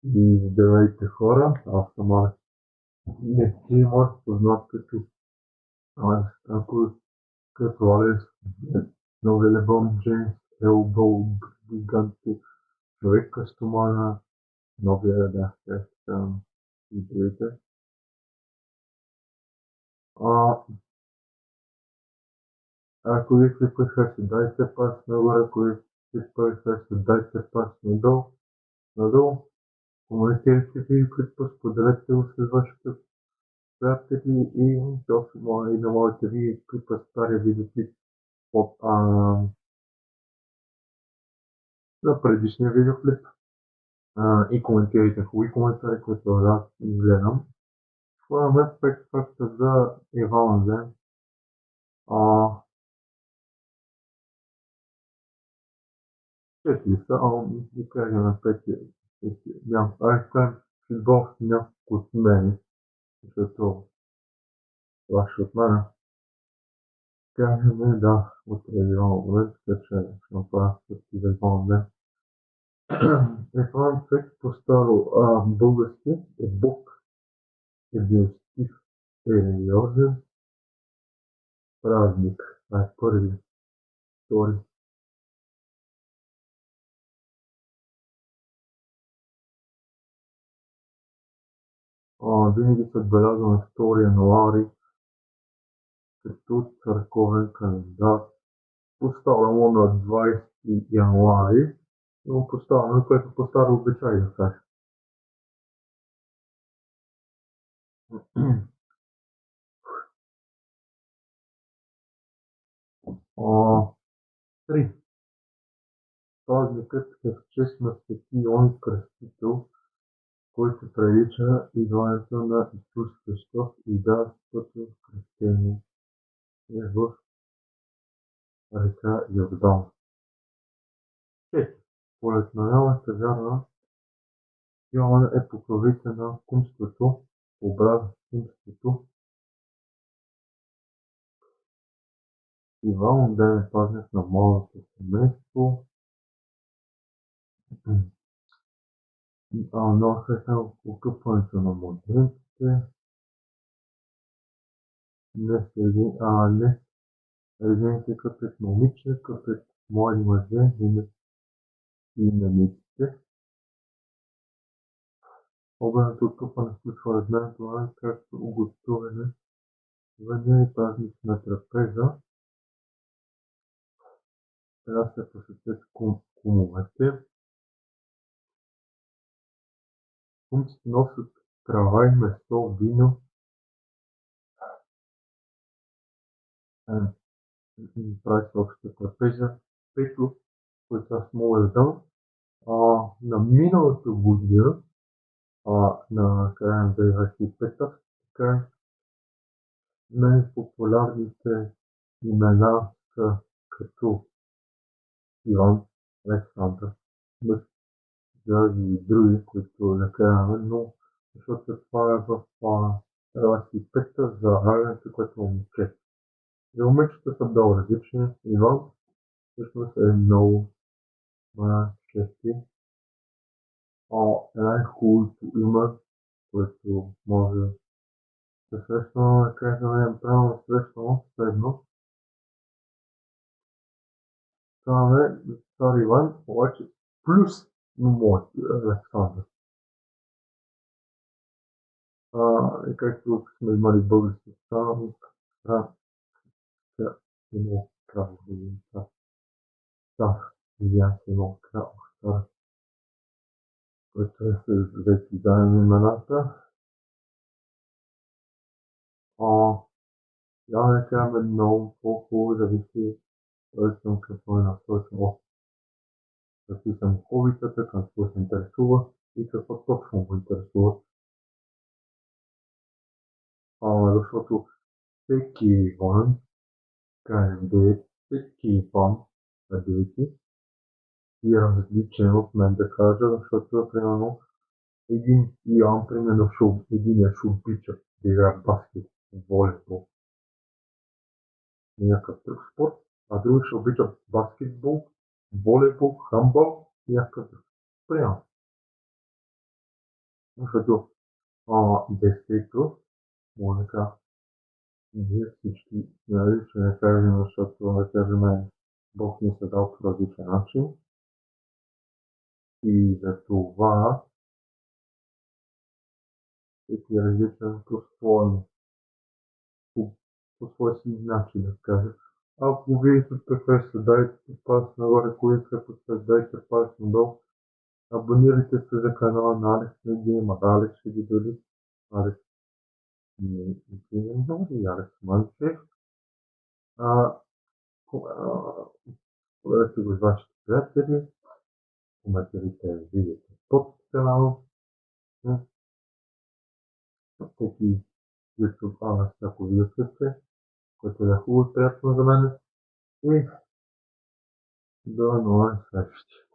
И здравейте хора, аз съм Алекс. Не си моят познат Алекс, като Алекс, новия Леброн Джеймс, Елбоу, гигантите, човек стомана, новия ляскер, и другите. А, ако ви клипът хареса, дайте пас нагоре, ако ви клипът хареса, дайте пас надолу, коментирайте ви клипа, споделете го с вашите приятели и точно моля и да можете ви клипа стария видеоклип от на предишния видеоклип и коментирайте хубави коментари, които да гледам. Това е 5 факта за Иван Ден. Четири са, да кажем на пети. Аз кажем футбол с няколко от мен, защото това ще от мен. Кажем да, от Иван Ден, така че ще направя с Иван Ден. Иван Цвет по-старо български е Бог, е бил стих, е религиозен празник. Това е първи, втори. Винаги се отбелязва на 2 януари като църковен календар. Поставямо на 20 януари, но поставяме, което по старо обичай да кажа. Три. Празникът е в чест на Свети Йоан Кръстител, който прилича идването на Исус Христос и дарството кръщение е в река Йордан. 4. Според народната вяра, Йоан е покровител на кумството, образ кумството. Иван Ден е празник на младото семейство. Носи се окъпването на младенците. Не резените къпят момиче, къпят млади мъже и имениците. Огънното къпане включва размерното ран, както уготоване въня и празнична трапеза. Трябва да се посетят кумовете. Кумците носят трава и месо, вино, прави се обща трапеза. Пето, което аз мога да дам, на миналата година, на края на 2025, така най-популярните имена са като Иван, Александър, Георги и други, които накараме, но защото това е в 25-та за равенето, което момче. За момичета са много различни. Иван всъщност е много чести. Най-хубавото име, което може да срещна, да кажем, правилно срещано, следно. Това е Цар Иван, обаче плюс моят Александър. И както сме имали български странник, имал право да ги видя се имал право който е с двете заедно имената. Я да кажем много по-хубаво зависи към какво е насочено. Какви са му хобитата, какво се интересува и какво точно го интересува. Защото всеки Иван, всеки Иван на девети е различен от мен да кажа, защото примерно един Иван, примерно един ще обича да играе баскет, волейбол, някакъв друг спорт, а други ще обича баскетбол, волейбол, хамбал и някакъв друг. Примерно. Защото действително, Моника, ние всички, нали, ще не кажем, защото да кажем, Бог ни се дал по различен начин и за това всеки е различен по своя си начин, да кажа. Ако видите преференция, дайте пас нагоре, колите дайте пас надолу. Абонирайте се за канала на Алекс Медима, Алекс ще ги дори. Алекс Медима и Алекс Манчев. Споделете го с вашите приятели, коментирайте видеото под канала, всеки YouTube, всяко видео следте, което е хубаво и приятно за мен. И до нови срещи!